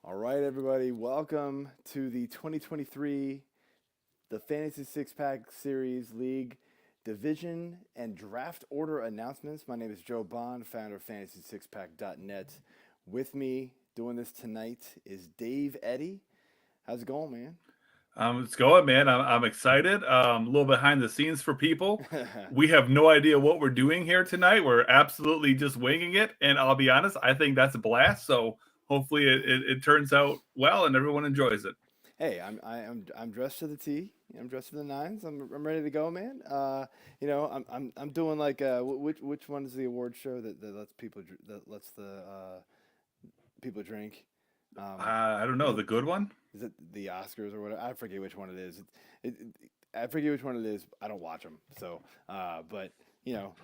All right, everybody, welcome to the 2023 the Fantasy Six Pack Series League Division and Draft Order announcements. My name is Joe Bond, founder of FantasySixPack.net. With me doing this tonight is Dave Eddy. How's it going, man? It's going, man. I'm excited. A little behind the scenes for people. We have no idea what we're doing here tonight. We're absolutely just winging it, and I'll be honest, I think that's a blast. So hopefully it turns out well and everyone enjoys it. Hey, I'm dressed to the T. I'm dressed to the nines. I'm ready to go, man. I'm doing like which one is the award show that lets that lets the people drink? Um, I don't know, is it the good one. is it the Oscars or whatever? I forget which one it is. I forget which one it is. I don't watch them. So, but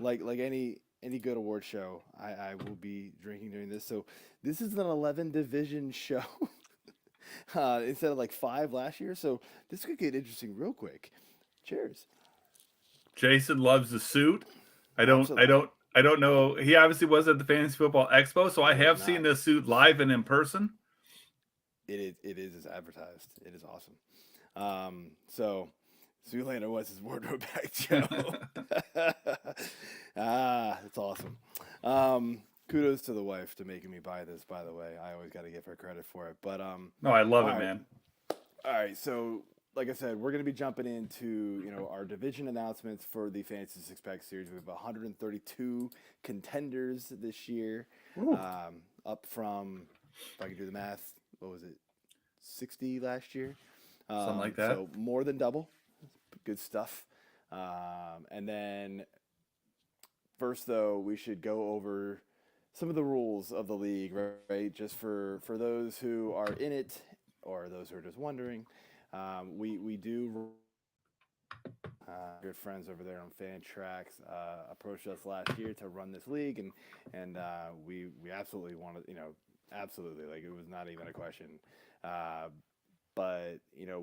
like any good award show, I will be drinking during this. So this is an 11 division show instead of like five last year. So this could get interesting real quick. Cheers. Jason loves the suit. I don't. I Absolutely. don't. I don't know. He obviously was at the Fantasy Football Expo, so I I was have seen not. this suit live and in person. It is as advertised. It is awesome. So Zoolander was his wardrobe back, Joe. That's awesome. Kudos to the wife to making me buy this. By the way, I always got to give her credit for it. But No, I love all it, right, man. all right. So like I said, we're going to be jumping into our division announcements for the Fantasy Six Pack Series. We have 132 contenders this year, Ooh, up from, if I can do the math, what was it, 60 last year? something like that. So more than double. Good stuff. And then first, though, we should go over some of the rules of the league, right? Just for those who are in it or those who are just wondering. We do good friends over there on Fan Tracks approached us last year to run this league, and we absolutely wanted, absolutely, like it was not even a question. Uh, but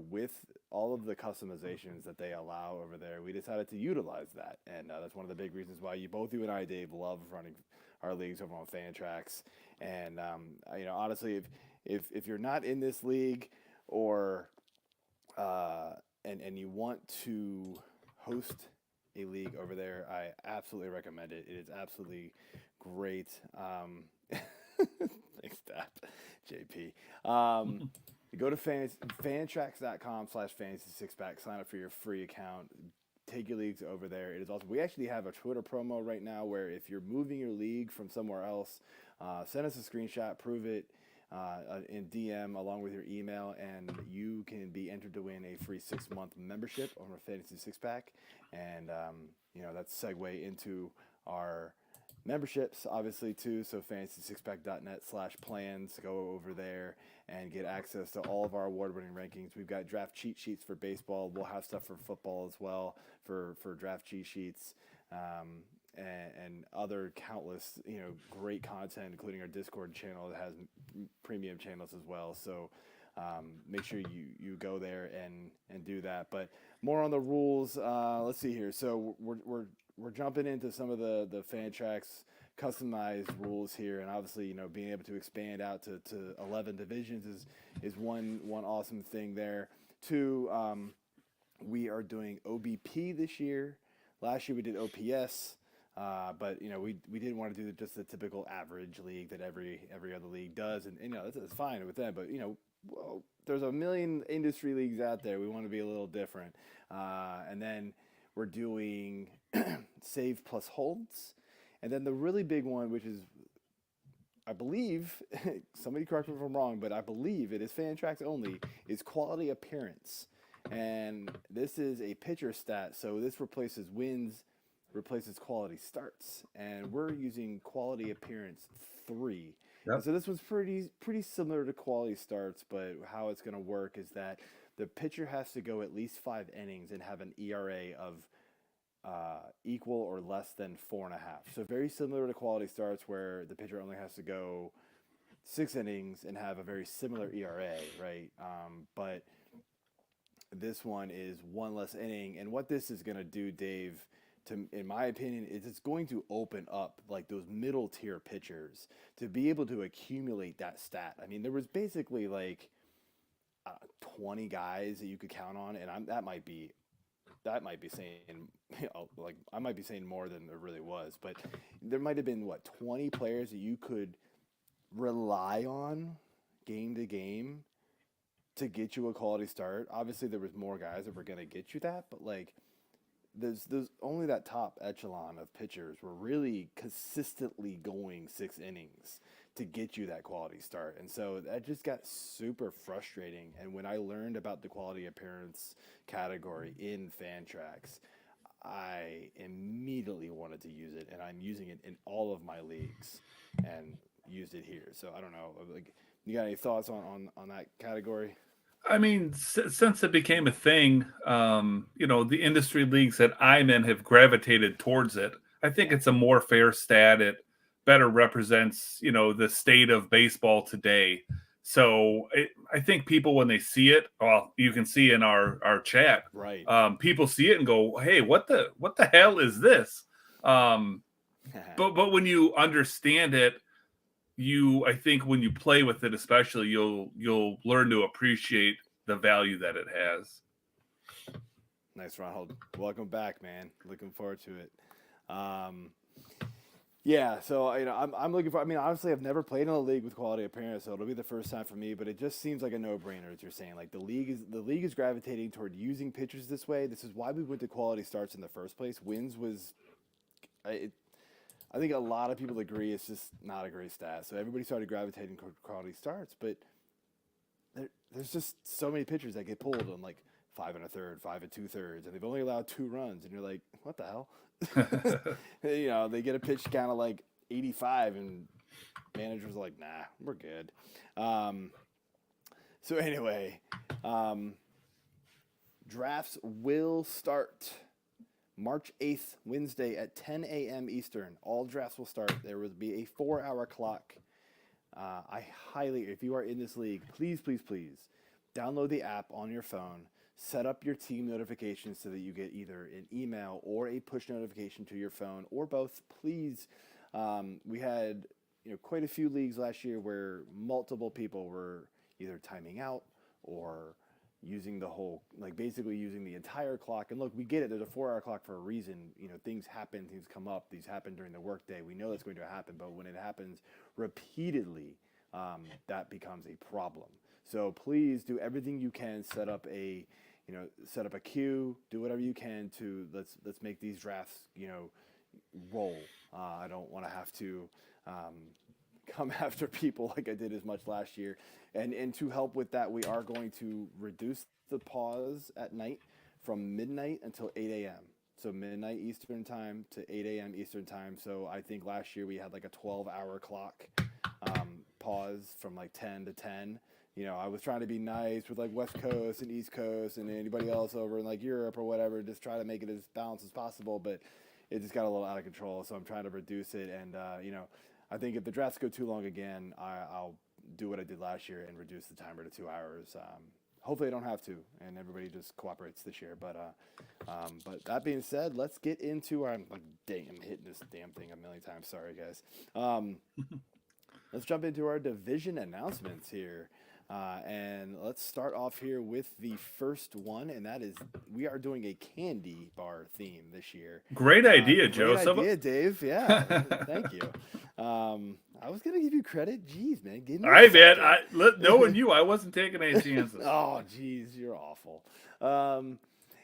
with all of the customizations that they allow over there, we decided to utilize that, and that's one of the big reasons why you and I, Dave, love running our leagues over on Fan Tracks. And honestly, if you're not in this league or and you want to host a league over there, I absolutely recommend it. It is absolutely great. Thanks, Dap, JP. You go to fantrax.com/fantasy six pack, sign up for your free account, take your leagues over there. It is awesome. We actually have a Twitter promo right now where if you're moving your league from somewhere else, send us a screenshot, prove it in DM along with your email, and you can be entered to win a free 6-month membership on our Fantasy Six Pack. And that's segue into our memberships, obviously, too. So fantasysixpack.net/plans. Go over there and get access to all of our award-winning rankings. We've got draft cheat sheets for baseball. We'll have stuff for football as well for draft cheat sheets. And other countless, great content, including our Discord channel that has premium channels as well. So make sure you go there and do that. But more on the rules. Let's see here. So we're jumping into some of the fan tracks customized rules here, and obviously being able to expand out to 11 divisions is one awesome thing there. Two, we are doing OBP this year. Last year we did OPS. But we didn't want to do just the typical average league that every other league does, and that's fine with them. But well, there's a million industry leagues out there. We want to be a little different, and then we're doing save plus holds, and then the really big one, which is I believe somebody correct me if I'm wrong, but I believe it is fan tracks only, is quality appearance, and this is a pitcher stat, so this replaces wins replaces quality starts, and we're using quality appearance 3. And Yep. so this one's pretty similar to quality starts, but how it's going to work is that the pitcher has to go at least 5 innings and have an ERA of equal or less than 4.5. So very similar to quality starts, where the pitcher only has to go 6 innings and have a very similar ERA, right? But this one is one less inning, and what this is going to do, Dave, in my opinion, is it's going to open up like those middle tier pitchers to be able to accumulate that stat. I mean, there was basically like 20 guys that you could count on, and that might be saying, like I might be saying more than there really was, but there might have been 20 players that you could rely on game to game to get you a quality start. Obviously, there was more guys that were going to get you that, but like there's only that top echelon of pitchers were really consistently going 6 innings to get you that quality start. And so that just got super frustrating. And when I learned about the quality appearance category in Fantrax, I immediately wanted to use it, and I'm using it in all of my leagues and used it here. So I don't know, like, you got any thoughts on that category? I mean, since it became a thing, the industry leagues that I'm in have gravitated towards it. I think it's a more fair stat. It better represents, the state of baseball today. So I think people, when they see it, well, you can see in our chat, Right. People see it and go, "Hey, what the hell is this?" But when you understand it, I think when you play with it, especially, you'll learn to appreciate the value that it has. Nice, Ronald. Welcome back, man. Looking forward to it. Yeah, so I'm looking for. I mean, honestly, I've never played in a league with quality appearance, so it'll be the first time for me. But it just seems like a no-brainer, as you're saying. Like the league is gravitating toward using pitchers this way. This is why we went to quality starts in the first place. Wins was, I think a lot of people agree it's just not a great stat. So everybody started gravitating toward quality starts, but there's just so many pitchers that get pulled on like 5 1/3, 5 2/3, and they've only allowed 2 runs, and you're like, what the hell? They get a pitch count of like 85, and managers are like, nah, we're good. So anyway, drafts will start March 8th, Wednesday at 10 a.m. Eastern. All drafts will start. There will be a 4-hour clock. I highly, if you are in this league, please, please, please download the app on your phone. Set up your team notifications so that you get either an email or a push notification to your phone, or both. Please, we had quite a few leagues last year where multiple people were either timing out or using the whole, like basically using the entire clock. And look, we get it. There's a 4-hour clock for a reason. Things happen, things come up, these happen during the workday. We know that's going to happen, but when it happens repeatedly, that becomes a problem. So please do everything you can. Set up a queue. Do whatever you can to let's make these drafts roll. I don't want to have to come after people like I did as much last year. And to help with that, we are going to reduce the pause at night from midnight until 8 a.m. So midnight Eastern time to 8 a.m. Eastern time. So I think last year we had like a 12-hour clock pause from like 10 to 10. I was trying to be nice with like West Coast and East Coast and anybody else over in like Europe or whatever, just try to make it as balanced as possible. But it just got a little out of control. So I'm trying to reduce it. And, I think if the drafts go too long again, I'll do what I did last year and reduce the timer to 2 hours. Hopefully I don't have to, and everybody just cooperates this year. But that being said, let's get into I'm hitting this damn thing a million times. Sorry, guys. Let's jump into our division announcements here. And let's start off here with the first one, and that is we are doing a candy bar theme this year. Great idea, Joe. Great idea, Dave. Yeah, thank you. I was gonna give you credit. Jeez, man. Knowing you, I wasn't taking any chances. Oh, jeez, you're awful.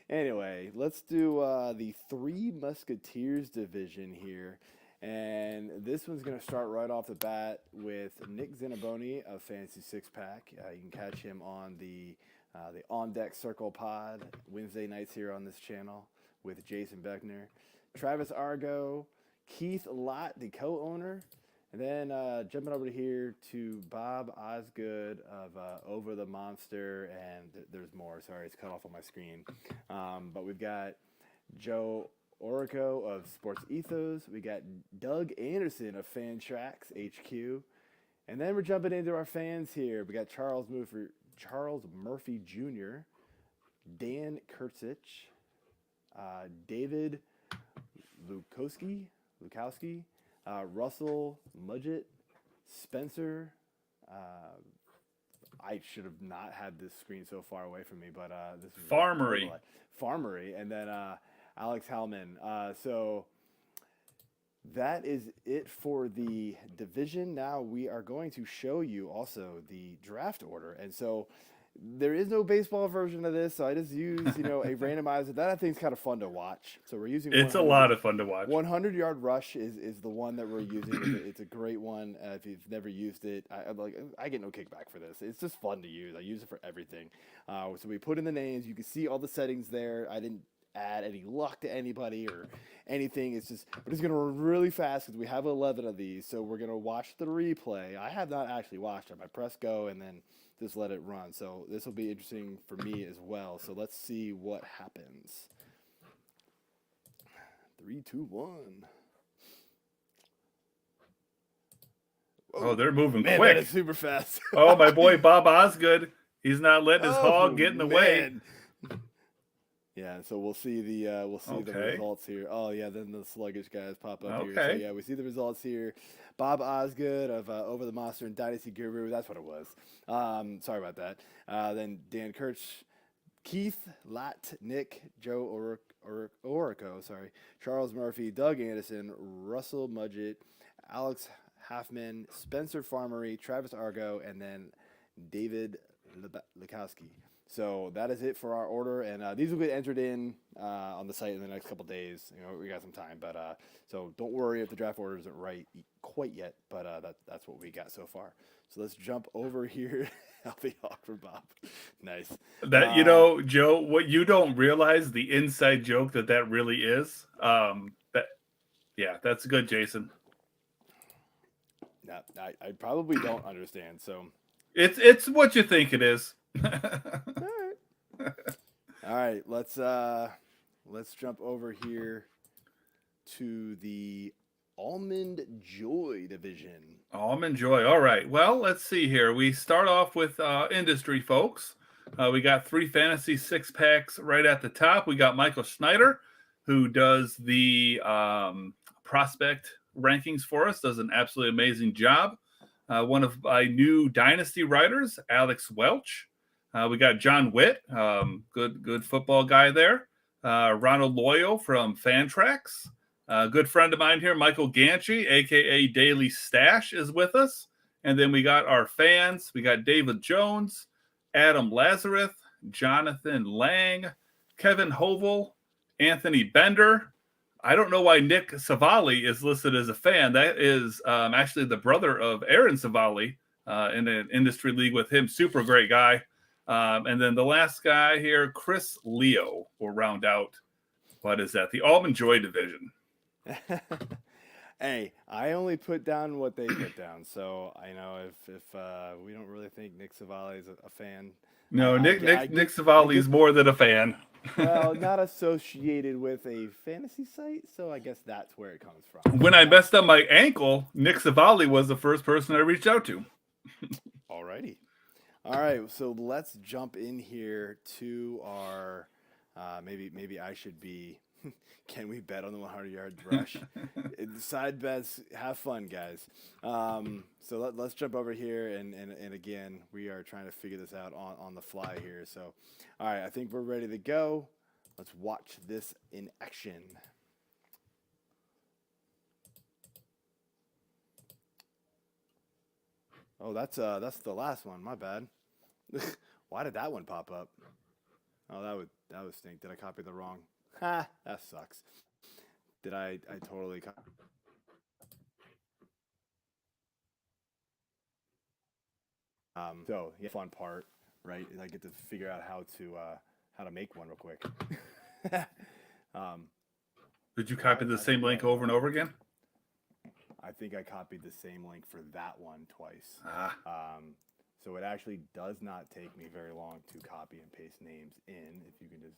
Anyway, let's do the Three Musketeers division here. And this one's going to start right off the bat with Nick Zinaboni of Fantasy Six Pack. You can catch him on the On Deck Circle Pod Wednesday nights here on this channel with Jason Beckner, Travis Argo, Keith Lott, the co-owner, and then jumping over here to Bob Osgood of Over the Monster, and there's more. Sorry, it's cut off on my screen. But we've got Joe Orico of Sports Ethos. We got Doug Anderson of Fantrax HQ. And then we're jumping into our fans here. We got Charles Murphy Jr., Dan Kurtzich, David Lukowski, Russell Mudgett, Spencer. Uh, I should have not had this screen so far away from me, but this is Farmery. Farmery, and then Alex Hellman. So that is it for the division. Now we are going to show you also the draft order, and so there is no baseball version of this, so I just use a randomizer. That I think is kind of fun to watch. So we're using. It's a lot of fun to watch. 100-yard rush is the one that we're using. It's a great one. If you've never used it, I get no kickback for this. It's just fun to use. I use it for everything. So we put in the names. You can see all the settings there. I didn't add any luck to anybody or anything. It's just we're just gonna run really fast because we have 11 of these. So we're gonna watch the replay. I have not actually watched them. I press go and then just let it run. So this will be interesting for me as well. So let's see what happens. 3, 2, 1. Oh, they're moving Man, quick. that is super fast. Oh, my boy Bob Osgood. He's not letting his hog get in the way. Yeah, so we'll see the the results here. Oh yeah, then the sluggish guys pop up here. So yeah, we see the results here. Bob Osgood of Over the Monster and Dynasty Guru. That's what it was. Sorry about that. Then Dan Kirch, Keith Latt, Nick, Joe Orico, Charles Murphy, Doug Anderson, Russell Mudgett, Alex Halfman, Spencer Farmery, Travis Argo, and then David Lukowski. So that is it for our order, and these will get entered in on the site in the next couple days. We got some time, but so don't worry if the draft order isn't right quite yet. But that's what we got so far. So let's jump over here. Healthy hawk for Bob. Nice. That Joe, what you don't realize the inside joke that really is. That's good, Jason. No, I probably don't understand. So it's what you think it is. All right, let's jump over here to the Almond Joy division. Almond Joy. All right. Well, let's see here. We start off with industry folks. We got 3 fantasy 6-packs right at the top. We got Michael Schneider, who does the prospect rankings for us, does an absolutely amazing job. One of my new dynasty writers, Alex Welch. We got John Witt, good football guy there. Ronald Loyo from Fantrax. Good friend of mine here, Michael Ganchi, a.k.a. Daily Stash, is with us. And then we got our fans. We got David Jones, Adam Lazarus, Jonathan Lang, Kevin Hovel, Anthony Bender. I don't know why Nick Savali is listed as a fan. That is actually the brother of Aaron Savali in an industry league with him. Super great guy. And then the last guy here, Chris Leo, will round out, what is that? The Almond Joy division. Hey, I only put down what they put down. So I know if we don't really think Nick Savali is a fan. No, Nick Savali is more than a fan. Well, not associated with a fantasy site, so I guess that's where it comes from. When I messed up my ankle, Nick Savali was the first person I reached out to. Alrighty. All right, so let's jump in here to our maybe I should be. Can we bet on the 100-yard rush? Side bets, have fun, guys. So let's jump over here, and again, we are trying to figure this out on the fly here. So, all right, I think we're ready to go. Let's watch this in action. Oh, that's the last one. My bad. Why did that one pop up? Oh, that would stink. Did I copy the wrong? Ha, that sucks. Did I totally copy? So yeah, fun part, right? I get to figure out how to make one real quick. Did you copy the same link over and over again? I think I copied the same link for that one twice. So it actually does not take me very long to copy and paste names in. If you can just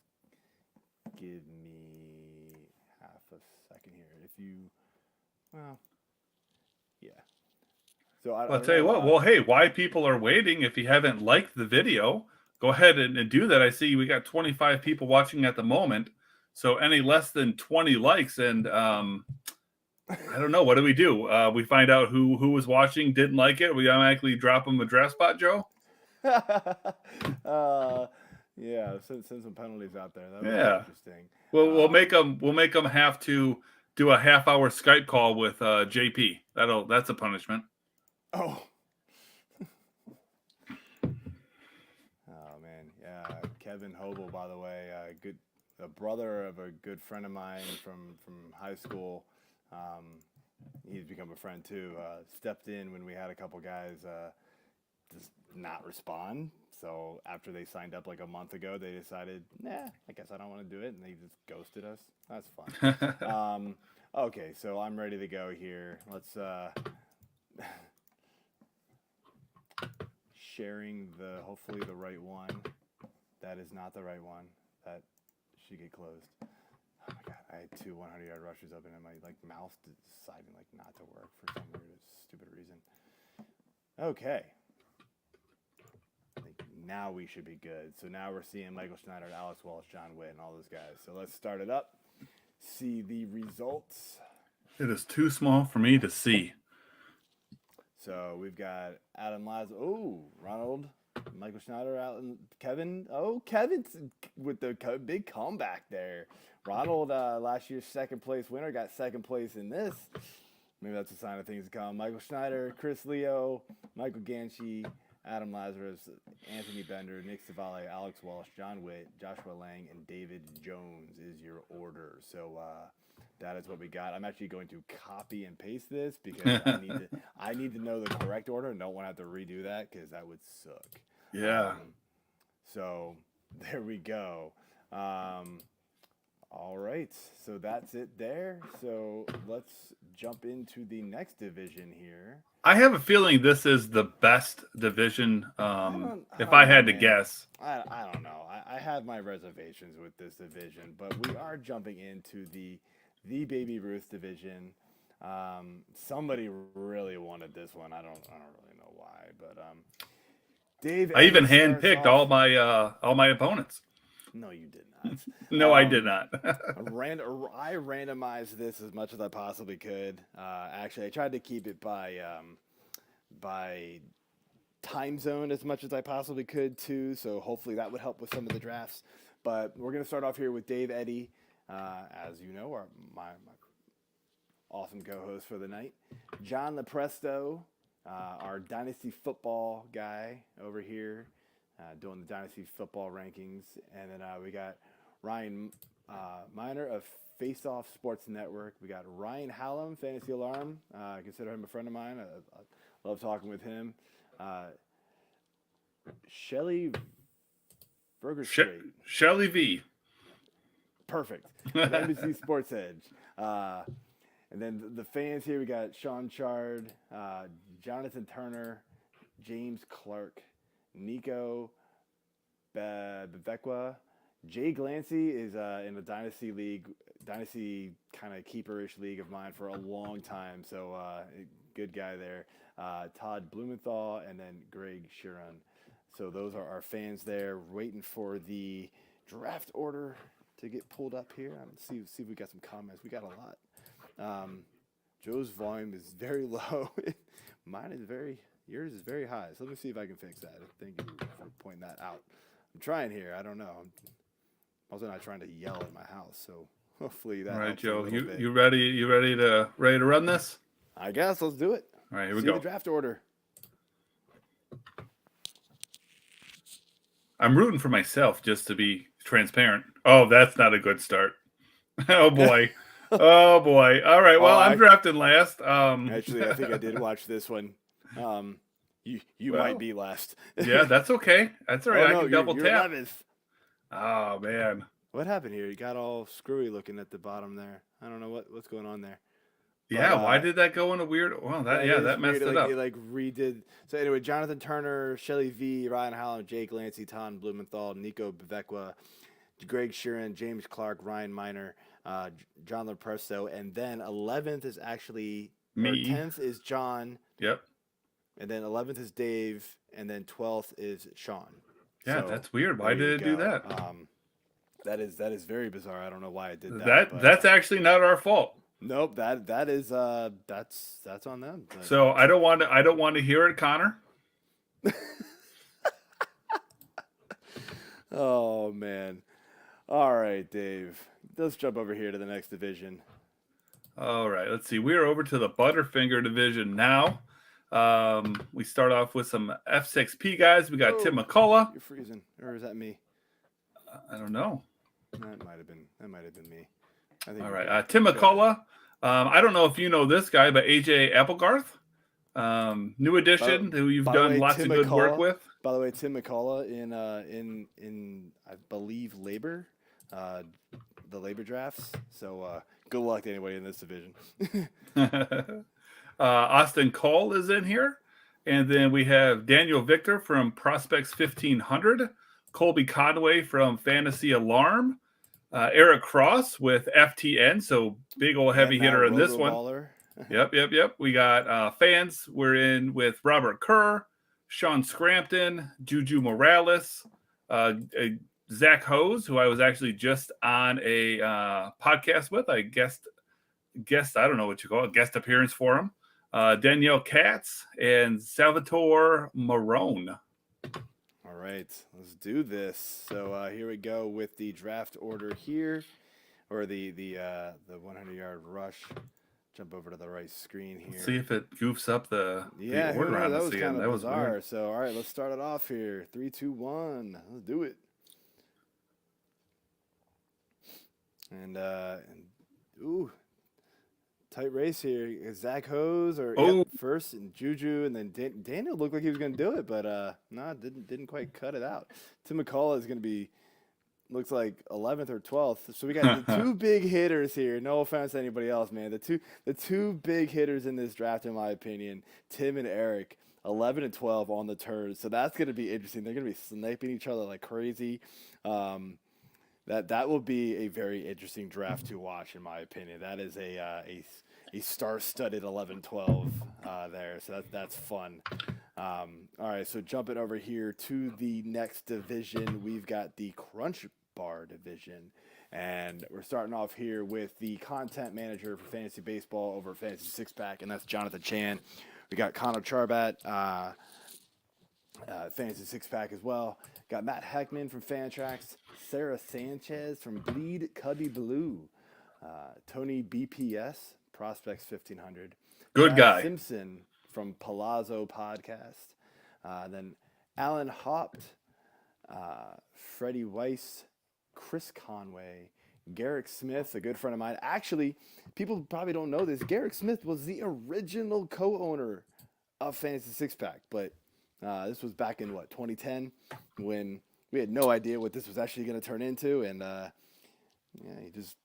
give me half a second here. Yeah. So I'll tell you what. Well, hey, why people are waiting, if you haven't liked the video, go ahead and do that. I see we got 25 people watching at the moment. So any less than 20 likes, and I don't know. What do we do? We find out who was watching, didn't like it. We automatically drop them a draft spot, Joe. Yeah, send some penalties out there. That would be Yeah. interesting. We'll make them have to do a half-hour Skype call with JP. That's a punishment. Oh. Oh man, yeah. Kevin Hobel, by the way, a brother of a good friend of mine from high school. He's become a friend too. Stepped in when we had a couple guys just not respond. So after they signed up like a month ago, they decided, nah, I guess I don't want to do it, and they just ghosted us. That's fun. Okay, so I'm ready to go here. Let's sharing hopefully the right one. That is not the right one. That should get closed. Oh my god, I had 2 100-yard rushers up, and my mouse deciding not to work for some weird stupid reason. Okay. I think now we should be good. So now we're seeing Michael Schneider, Alex Walsh, John Witt, and all those guys. So let's start it up. See the results. It is too small for me to see. So we've got Adam Lazar. Oh, Ronald, Michael Schneider, Kevin. Oh, Kevin's with the big comeback there. Ronald, last year's second place winner, got second place in this. Maybe that's a sign of things to come. Michael Schneider, Chris Leo, Michael Ganshi, Adam Lazarus, Anthony Bender, Nick Savale, Alex Walsh, John Witt, Joshua Lang, and David Jones is your order. So that is what we got. I'm actually going to copy and paste this because I need to know the correct order and don't want to have to redo that because that would suck. Yeah. So there we go. All right, so that's it there. So let's jump into the next division here. I have a feeling this is the best division. If I had to guess, I don't know. I have my reservations with this division, but we are jumping into the Baby Ruth division. Somebody really wanted this one. I don't really know why, but Dave. I even handpicked all my opponents. No, you did not. No, I did not. I randomized this as much as I possibly could. Actually, I tried to keep it by time zone as much as I possibly could too. So hopefully that would help with some of the drafts. But we're gonna start off here with Dave Eddy, as you know, my awesome co-host for the night. John Lepresto, our Dynasty football guy over here. Doing the Dynasty football rankings. And then we got Ryan Miner of Face Off Sports Network. We got Ryan Hallam, Fantasy Alarm. I consider him a friend of mine. I love talking with him. Shelly Shelly V. Perfect. NBC Sports Edge. And then the fans here, we got Sean Chard, Jonathan Turner, James Clark, Nico Bevekwa. Jay Glancy is in a dynasty kind of keeper-ish league of mine for a long time. So good guy there. Todd Blumenthal and then Greg Sheeran. So those are our fans there waiting for the draft order to get pulled up here. See if we got some comments. We got a lot. Joe's volume is very low. Mine is yours is very high. So let me see if I can fix that. Thank you for pointing that out. I'm trying here. I don't know. I'm also not trying to yell at my house. So hopefully that. All right, helps Joe. a little bit. You ready? You ready to run this? I guess let's do it. All right, here we See go. the draft order. I'm rooting for myself just to be transparent. Oh, that's not a good start. Oh boy. Oh boy. All right. Well, I'm drafting last. Actually, I think I did watch this one. You might be last. Yeah, that's okay. That's all right. I can double tap. 11th. Oh man. What happened here? You got all screwy looking at the bottom there. I don't know what's going on there. Yeah, why did that go in a weird? Well, that messed it up. They redid. So anyway, Jonathan Turner, Shelly V, Ryan Hallam, Jake Lancey, Tom Blumenthal, Nico Bevekwa, Greg Sheeran, James Clark, Ryan Miner, John Lepresto, and then 11th is actually me. 10th is John. Yep. And then 11th is Dave, and then 12th is Sean. Yeah, so, that's weird. Why did it do that? That is very bizarre. I don't know why I did that, but That's actually not our fault. nope. That is that's on them. So I don't want to hear it, Connor. Oh man. All right, Dave. Let's jump over here to the next division. All right, let's see. We're over to the Butterfinger division now. We start off with some F6P guys. We got Tim McCullough. You're freezing, or is that me? I don't know. That might have been me. I think All right, Tim McCullough. I don't know if you know this guy, but AJ Applegarth, new addition who you've done lots of good work with. By the way, Tim McCullough in I believe labor, the labor drafts. So good luck to anybody in this division. Austin Cole is in here, and then we have Daniel Victor from Prospects 1500, Colby Conway from Fantasy Alarm, Eric Cross with FTN, so big old heavy hitter in this one. Yep. We got fans. We're in with Robert Kerr, Sean Scrampton, Juju Morales, Zach Hose, who I was actually just on a podcast with. I guest, I don't know what you call it, guest appearance for him. Danielle Katz and Salvatore Marone. All right, let's do this. So here we go with the draft order here, or the 100-yard rush. Jump over to the right screen here. Let's see if it goofs up the order on that this was again. kind of bizarre. Weird. So all right, let's start it off here. 3, 2, 1. Let's do it. And ooh, tight race here. Zach Hose first, and Juju, and then Daniel looked like he was going to do it, but no, didn't quite cut it out. Tim McCullough is going to be, looks like 11th or 12th. So we got the two big hitters here. No offense to anybody else, man. The two big hitters in this draft, in my opinion, Tim and Eric, 11 and 12 on the turn. So that's going to be interesting. They're going to be sniping each other like crazy. That will be a very interesting draft to watch, in my opinion. That is a star-studded 11-12 there, so that's fun. All right, so jumping over here to the next division, we've got the Crunch Bar division, and we're starting off here with the content manager for fantasy baseball over Fantasy Six Pack, and that's Jonathan Chan. We got Connor Charbat, Fantasy Six Pack as well. Got Matt Heckman from Fantrax, Sarah Sanchez from Bleed Cubby Blue, Tony BPS, Prospects 1500. Good guy. Simpson from Palazzo Podcast. Then Alan Hopt, Freddie Weiss, Chris Conway, Garrick Smith, a good friend of mine. Actually, people probably don't know this. Garrick Smith was the original co-owner of Fantasy Six Pack, but this was back in 2010, when we had no idea what this was actually going to turn into, and he just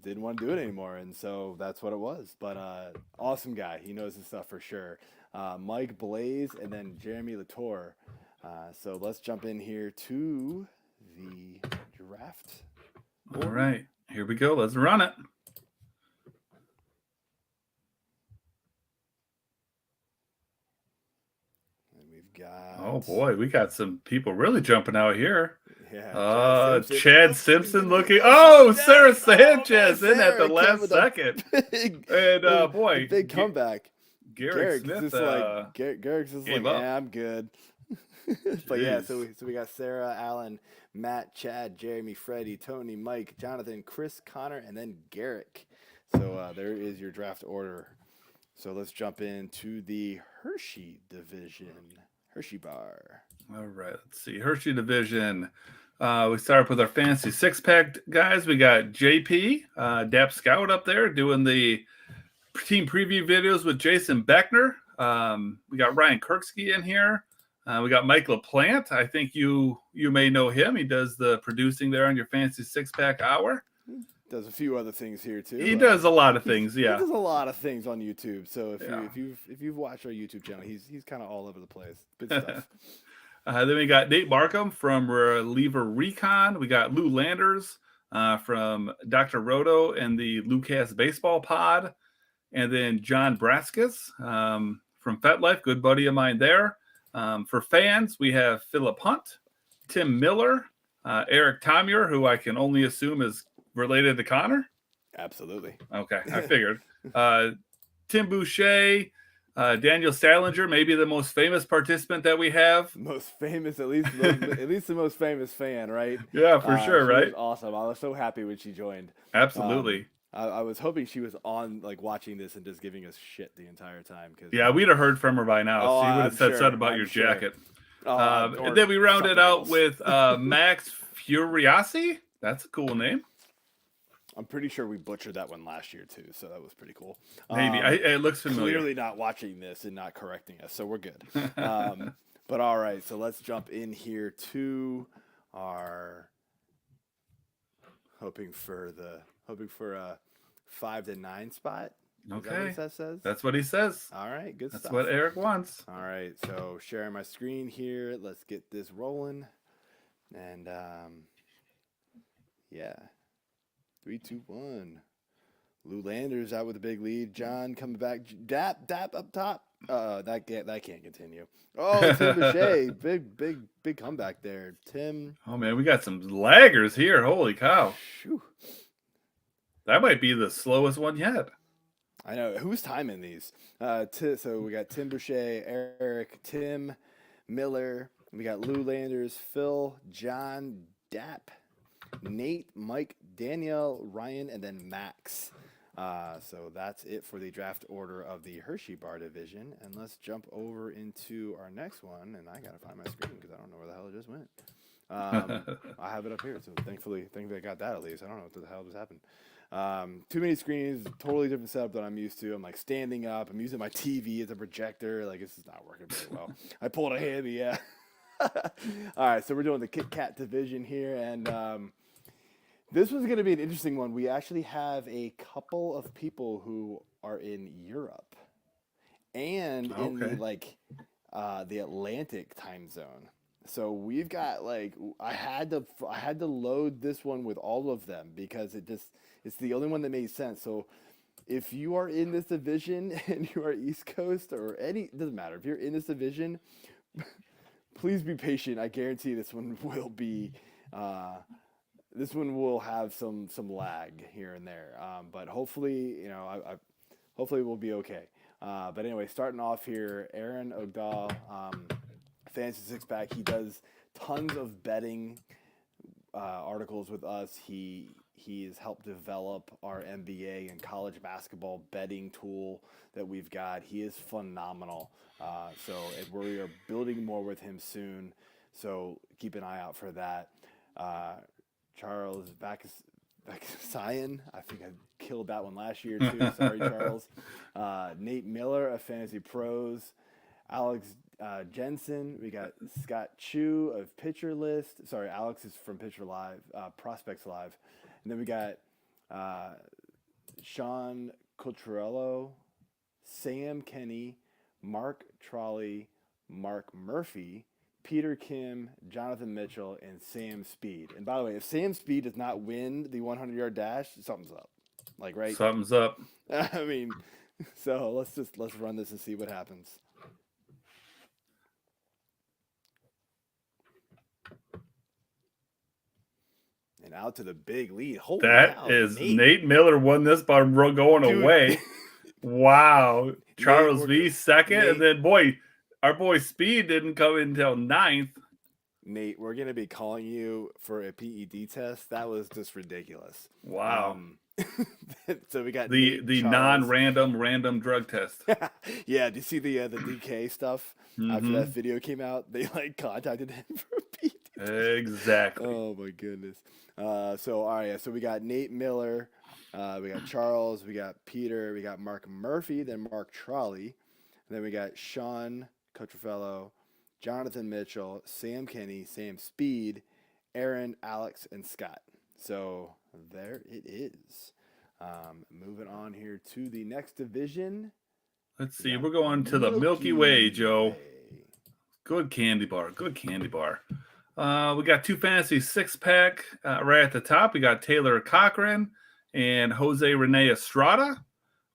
didn't want to do it anymore, and so that's what it was. But awesome guy, he knows his stuff for sure. Mike Blaze and then Jeremy Latour. So let's jump in here to the draft. All right, here we go. Let's run it. Oh boy, we got some people really jumping out here. Yeah. Chad Simpson looking. Oh, Sarah Sanchez in at the last second. And boy, big comeback. Garrick Smith. Garrick's just like, yeah, I'm good. But yeah, so we got Sarah, Alan, Matt, Chad, Jeremy, Freddie, Tony, Mike, Jonathan, Chris, Connor, and then Garrick. So there is your draft order. So let's jump into the Hershey division. Hershey Bar. All right, let's see. Hershey division. We start with our fantasy six-pack guys. We got JP, Dap Scout up there doing the team preview videos with Jason Beckner. We got Ryan Kirksky in here. We got Mike LaPlante. I think you may know him. He does the producing there on your fantasy six-pack hour. Does a few other things here too. He does a lot of things. Yeah, he does a lot of things on YouTube. So if you've watched our YouTube channel, he's kind of all over the place. Good stuff. Then we got Nate Markham from Reliever Recon. We got Lou Landers from Dr. Roto and the Lucas Baseball Pod, and then John Braskus from FetLife, good buddy of mine there. For fans, we have Philip Hunt, Tim Miller, Eric Tomier, who I can only assume is related to Connor. Absolutely. Okay, I figured. Tim Boucher, Daniel Salinger, maybe the most famous participant that we have. Most famous, at least the most famous fan, right? Yeah, for sure, she right? was awesome. I was so happy when she joined. Absolutely. I was hoping she was on, like, watching this and just giving us shit the entire time. Yeah, we'd have heard from her by now. Oh, She would have I'm said sure, something about I'm your sure. jacket. Or And then we rounded something out else. with Max Furiasi. That's a cool name. I'm pretty sure we butchered that one last year too, so that was pretty cool. Maybe. It looks familiar. Clearly not watching this and not correcting us, so we're good. But all right, so let's jump in here to our hoping for a 5 to 9 spot. Is Okay. that what that says? That's what he says. All right, good That's stuff. what Eric wants. All right, so sharing my screen here. Let's get this rolling. And yeah. 3, 2, 1. Lou Landers out with a big lead. John coming back. Dap up top. That can't continue. Oh, Tim Boucher. Big comeback there. Tim. Oh, man, we got some laggers here. Holy cow. Whew. That might be the slowest one yet. I know. Who's timing these? So we got Tim Boucher, Eric, Tim, Miller. We got Lou Landers, Phil, John, Dap, Nate, Mike, Danielle, Ryan, and then Max. So that's it for the draft order of the Hershey Bar division. And let's jump over into our next one. And I got to find my screen because I don't know where the hell it just went. I have it up here. So thankfully I got that at least. I don't know what the hell just happened. Too many screens, totally different setup than I'm used to. I'm like standing up. I'm using my TV as a projector. Like, this is not working very well. I pulled a hammy, yeah. All right, so we're doing the Kit Kat division here. And this was going to be an interesting one. We actually have a couple of people who are in Europe and in the Atlantic time zone. So we've got, like, I had to load this one with all of them because it's the only one that made sense. So if you are in this division and you are East Coast or it doesn't matter. If you're in this division, please be patient. I guarantee this one will be this one will have some lag here and there. But hopefully, hopefully we'll be okay. But anyway, starting off here, Aaron Ogdahl, Fantasy Six Pack. He does tons of betting articles with us. He has helped develop our NBA and college basketball betting tool that we've got. He is phenomenal. We are building more with him soon. So keep an eye out for that. Charles Vacassian, I think I killed that one last year too. Sorry, Charles. Nate Miller of Fantasy Pros. Alex Jensen. We got Scott Chu of Pitcher List. Sorry, Alex is from Pitcher Live, Prospects Live. And then we got Sean Cotrello, Sam Kenny, Mark Trolley, Mark Murphy, Peter Kim, Jonathan Mitchell, and Sam Speed. And by the way, if Sam Speed does not win the 100-yard dash, something's up. Like, right? Something's up. I mean, so let's run this and see what happens. And out to the big lead. Holy cow, Nate Miller won this by going away. Wow. Charles V second. Nate, and then, our boy Speed didn't come in until 9th. Nate, we're going to be calling you for a PED test. That was just ridiculous. Wow. So we got the non-random drug test. Yeah, do you see the DK stuff? After that video came out, they contacted him for a PED test. Exactly. Oh my goodness. So all right, so we got Nate Miller, we got Charles, we got Peter, we got Mark Murphy, then Mark Trolley, and then we got Sean Cotrafello, Jonathan Mitchell, Sam Kenny, Sam Speed, Aaron, Alex, and Scott. So there it is. Moving on here to the next division. Let's see. We're going to the Milky Way, Joe. Good candy bar. Good candy bar. We got two Fantasy Six-Pack right at the top. We got Taylor Cochran and Jose Rene Estrada.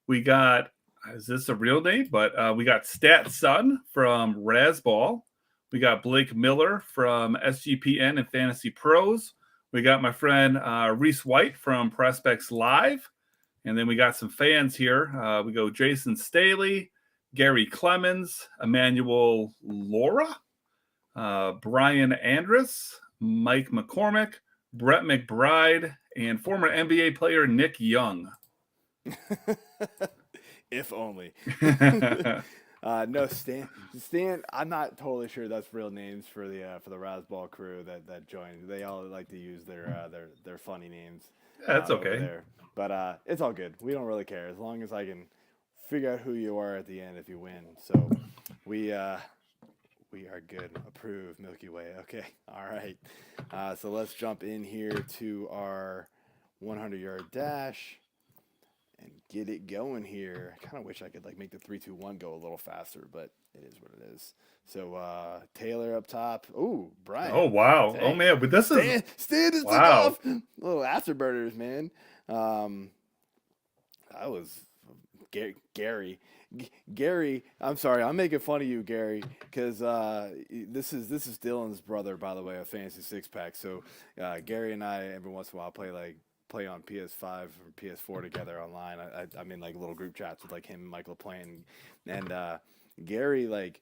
We got, is this a real name? But we got Stat Sun from Razball. We got Blake Miller from SGPN and Fantasy Pros. We got my friend Reese White from Prospects Live. And then we got some fans here. We go Jason Staley, Gary Clemens, Emmanuel Laura, Brian Andrus, Mike McCormick, Brett McBride, and former NBA player Nick Young. If only. No, Stan. I'm not totally sure that's real names for the Rasball crew that joined. They all like to use their funny names. That's Over okay. there. But it's all good. We don't really care as long as I can figure out who you are at the end if you win. So we are good. Approve, Milky Way. Okay. All right. So let's jump in here to our 100-yard dash and get it going here. I kind of wish I could make the 3-2-1 go a little faster, but it is what it is. So Taylor up top. Ooh, Brian. Oh wow. Dang. Oh man, but this is Stan just took wow. off. Little afterburners, man. That was Gary. Gary, I'm sorry, I'm making fun of you, Gary, because this is Dylan's brother, by the way, a Fantasy Six Pack. So Gary and I every once in a while play on PS5 or PS4 together online. I'm in little group chats with him and Michael playing, and Gary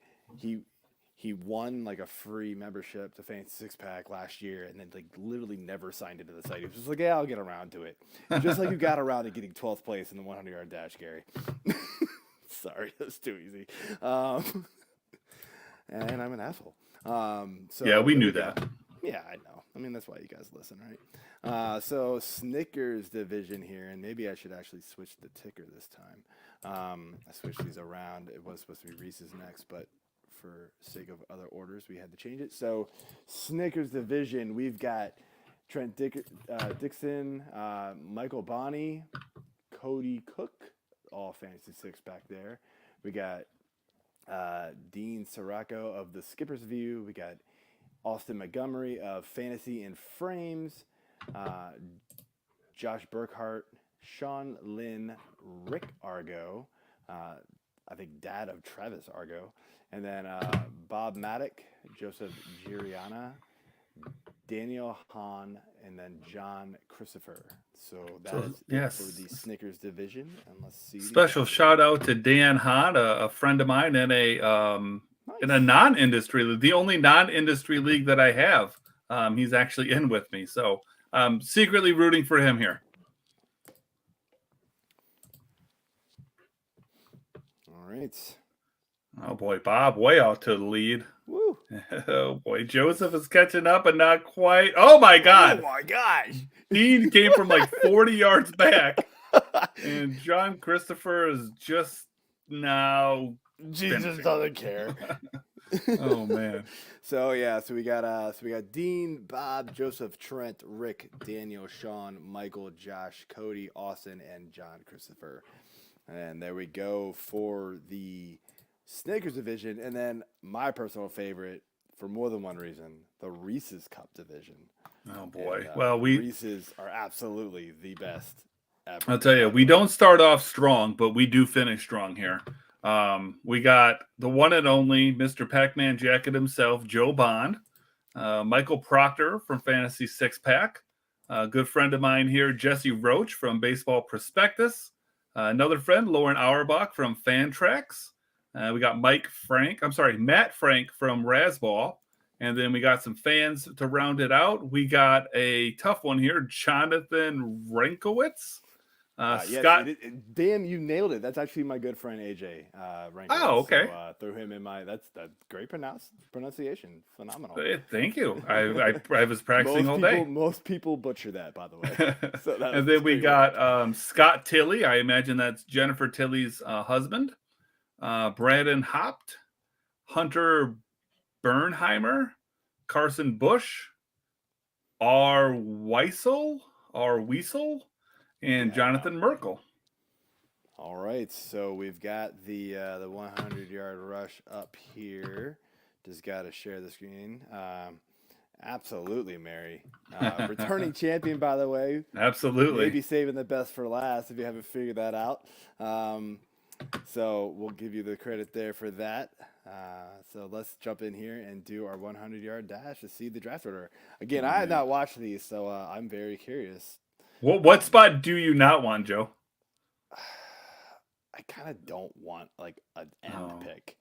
he won a free membership to Fantasy Six Pack last year, and then literally never signed into the site. He was just yeah, I'll get around to it. Just like you got around to getting 12th place in the 100-yard dash, Gary. Sorry, that's too easy. And I'm an asshole. So yeah, we knew that. Yeah, I know. I mean, that's why you guys listen, right? So Snickers division here, and maybe I should actually switch the ticker this time. I switched these around. It was supposed to be Reese's next, but for sake of other orders, we had to change it. So Snickers division, we've got Trent Dixon, Michael Bonney, Cody Cook, all Fantasy Six back there. We got Dean Sirocco of the Skipper's View. We got Austin Montgomery of Fantasy in Frames, Josh Burkhart, Sean Lynn, Rick Argo, I think dad of Travis Argo, and then Bob Maddock, Joseph Giriana, Daniel Hahn, and then John Christopher. So that is it for the Snickers division. And let's see. Special shout out to Dan Hahn, a friend of mine in a in a non-industry league, the only non-industry league that I have. He's actually in with me, so I'm secretly rooting for him here. All right. Oh boy, Bob way out to the lead. Woo. Oh boy, Joseph is catching up, but not quite. Oh my God! Oh my gosh! Dean came from 40 yards back, and John Christopher is just now. Jesus doesn't care. Oh man. So we got Dean, Bob, Joseph, Trent, Rick, Daniel, Sean, Michael, Josh, Cody, Austin, and John Christopher. And there we go for the Snickers division. And then my personal favorite, for more than one reason, the Reese's Cup division. Oh boy. And, Reese's are absolutely the best ever. I'll tell you, we don't start off strong, but we do finish strong here. We got the one and only Mr. Pac-Man Jacket himself, Joe Bond, Michael Proctor from Fantasy Six Pack, a good friend of mine here, Jesse Roach from Baseball Prospectus, another friend, Lauren Auerbach from Fantrax. We got Matt Frank from Rasball. And then we got some fans to round it out. We got a tough one here, Jonathan Renkowitz. Scott, damn, you nailed it. That's actually my good friend AJ. Renkowitz. Oh, okay. So, threw him in my. That's great pronunciation. Phenomenal. Thank you. I was practicing all day. Most people butcher that, by the way. So and then we got Scott Tilley. I imagine that's Jennifer Tilley's husband. Brandon Hopt, Hunter Bernheimer, Carson Bush, R. Weisel, and Jonathan Merkel. All right, so we've got the 100-yard rush up here. Just got to share the screen. Absolutely, Mary. Returning champion, by the way. Absolutely. Maybe saving the best for last if you haven't figured that out. So we'll give you the credit there for that. So let's jump in here and do our 100-yard dash to see the draft order. Again, I have not watched these, so I'm very curious. What spot do you not want, Joe? I kind of don't want like an end pick.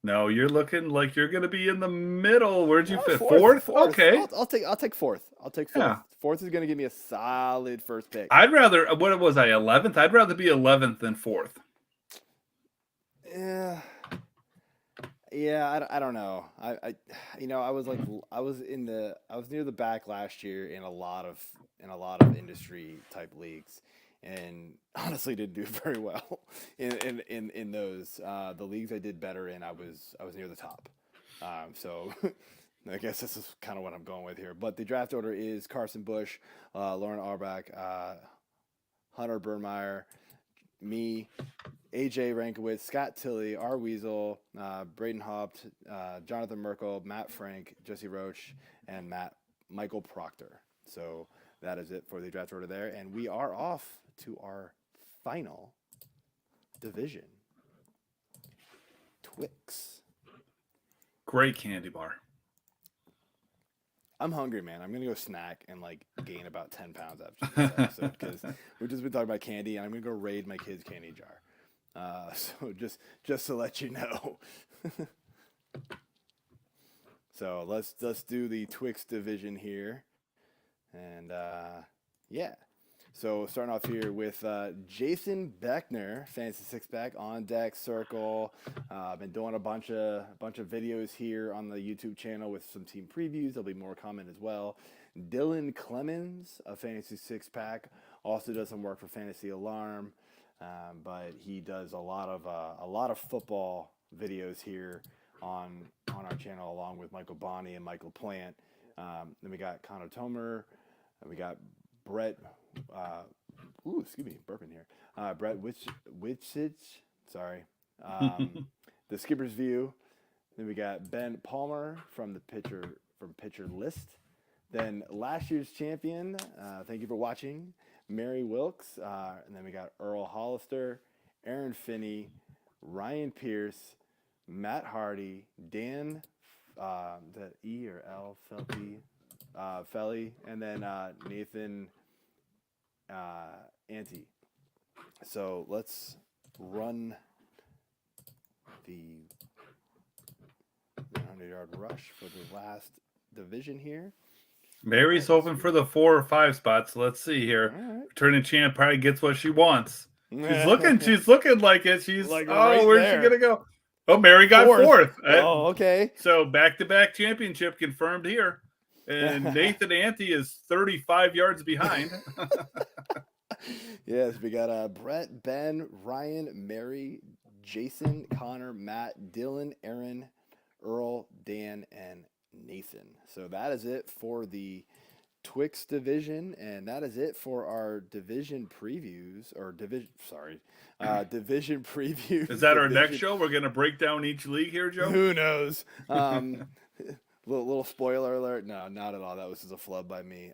No, you're looking like you're going to be in the middle. Where'd you fit? Fourth. Okay. I'll take fourth. I'll take fourth. Yeah. Fourth is going to give me a solid first pick. I'd rather, what was I, 11th? I'd rather be 11th than 4th. Yeah, I don't know. I was near the back last year in a lot of industry type leagues, and honestly didn't do very well in those. The leagues I did better in, I was near the top. So I guess this is kind of what I'm going with here. But the draft order is Carson Bush, Lauren Auerbach, Hunter Burnmeyer, me, AJ Rankowitz, Scott Tilley, R. Weasel, Braden Hopt, Jonathan Merkel, Matt Frank, Jesse Roach, and Michael Proctor. So that is it for the draft order there. And we are off to our final division. Twix. Great candy bar. I'm hungry, man. I'm gonna go snack and like gain about 10 pounds after this episode because we've just been talking about candy, and I'm gonna go raid my kid's candy jar. So just to let you know. So let's do the Twix division here, and yeah. So starting off here with Jason Beckner, Fantasy Six Pack on deck circle. I've been doing a bunch of videos here on the YouTube channel with some team previews. There'll be more comment as well. Dylan Clemens, a Fantasy Six Pack, also does some work for Fantasy Alarm, but he does a lot of football videos here on our channel, along with Michael Bonney and Michael Plant. Then we got Connor Tomer, and we got Brett. Excuse me, burping here. Brett Wichich, sorry. The Skipper's View. Then we got Ben Palmer from Pitcher List. Then last year's champion. Thank you for watching, Mary Wilkes. And then we got Earl Hollister, Aaron Finney, Ryan Pierce, Matt Hardy, Dan, the E or L Felly, and then Nathan. Ante. So let's run the 100-yard rush for the last division here. Mary's hoping for the 4 or 5 spots. Let's see here. Right. Returning champ probably gets what she wants. She's looking like it. She's like where's she gonna go? Oh, Mary got fourth. Oh, okay. So back-to-back championship confirmed here. And Nathan Ante is 35 yards behind. Yes, we got Brett, Ben, Ryan, Mary, Jason, Connor, Matt, Dylan, Aaron, Earl, Dan, and Nathan. So that is it for the Twix division, and that is it for our division previews, or division previews. Is that our next show? We're going to break down each league here, Joe? Who knows? Little spoiler alert. No, not at all. That was just a flub by me.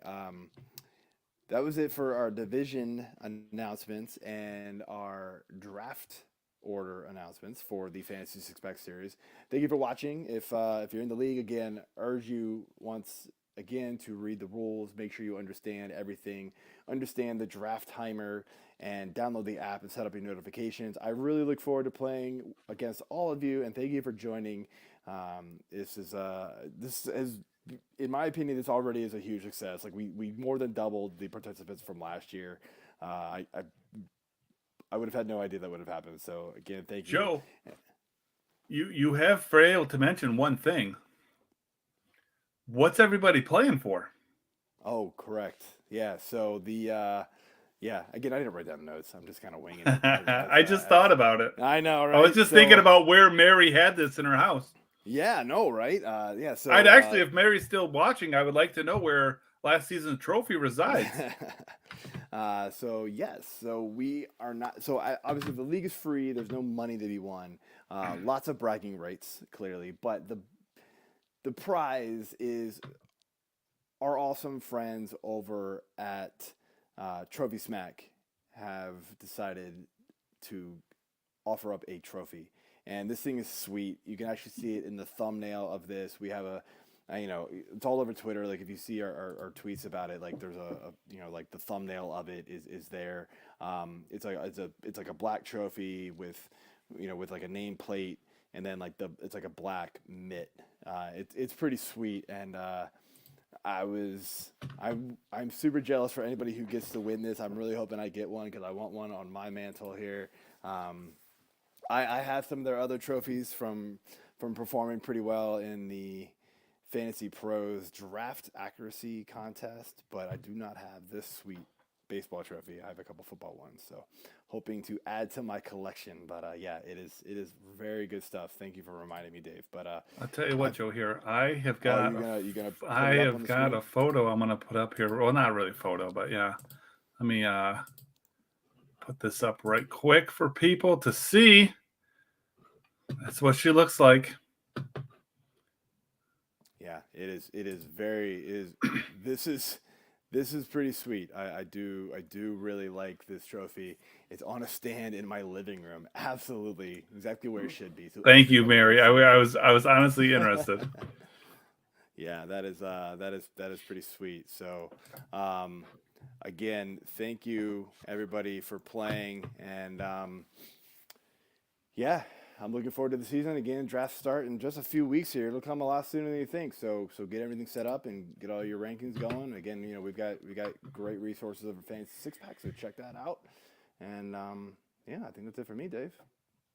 That was it for our division announcements and our draft order announcements for the Fantasy Six Pack series. Thank you for watching. If you're in the league, again, urge you once again to read the rules. Make sure you understand everything. Understand the draft timer and download the app and set up your notifications. I really look forward to playing against all of you, and thank you for joining. This is in my opinion, this already is a huge success. Like we more than doubled the participants from last year. I would have had no idea that would have happened. So again, thank you, Joe. You have failed to mention one thing. What's everybody playing for? Oh, correct. Yeah. So the again, I didn't write down notes. I'm just kind of winging it. I just thought about it. I know, right? I was just thinking about where Mary had this in her house. Yeah, no, right? Yeah, so I'd actually, if Mary's still watching, I would like to know where last season's trophy resides. So yes, so we are not. So obviously, the league is free. There's no money to be won. Lots of bragging rights, clearly, but the prize is our awesome friends over at Trophy Smack have decided to offer up a trophy. and this thing is sweet. You can actually see it in the thumbnail of this. We have it's all over Twitter. Like if you see our tweets about it, like there's like the thumbnail of it is there. It's like a black trophy with like a name plate, and then like it's like a black mitt. It's pretty sweet, and I'm super jealous for anybody who gets to win this. I'm really hoping I get one because I want one on my mantle here. I have some of their other trophies from performing pretty well in the Fantasy Pros draft accuracy contest, but I do not have this sweet baseball trophy. I have a couple football ones, so hoping to add to my collection. But yeah, it is very good stuff. Thank you for reminding me, Dave. But I'll tell you what, Joe. Here, I have got a photo I'm gonna put up here. Well, not really photo, but yeah. Let me put this up right quick for people to see. That's what she looks like. Yeah, it is. This is pretty sweet. I do really like this trophy. It's on a stand in my living room. Absolutely, exactly where it should be. So thank you, Mary. I was honestly interested. Yeah, that is pretty sweet. So, again, thank you everybody for playing, and yeah. I'm looking forward to the season. Again, draft start in just a few weeks here. It'll come a lot sooner than you think. So get everything set up and get all your rankings going. Again, we got great resources over Fantasy Six Pack, so check that out. And yeah, I think that's it for me, Dave.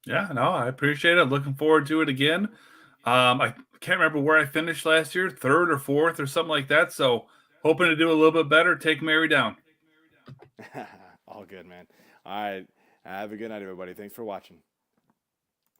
Yeah, no, I appreciate it. Looking forward to it again. I can't remember where I finished last year, 3rd or 4th or something like that. So hoping to do a little bit better. Take Mary down. All good, man. All right. Have a good night, everybody. Thanks for watching.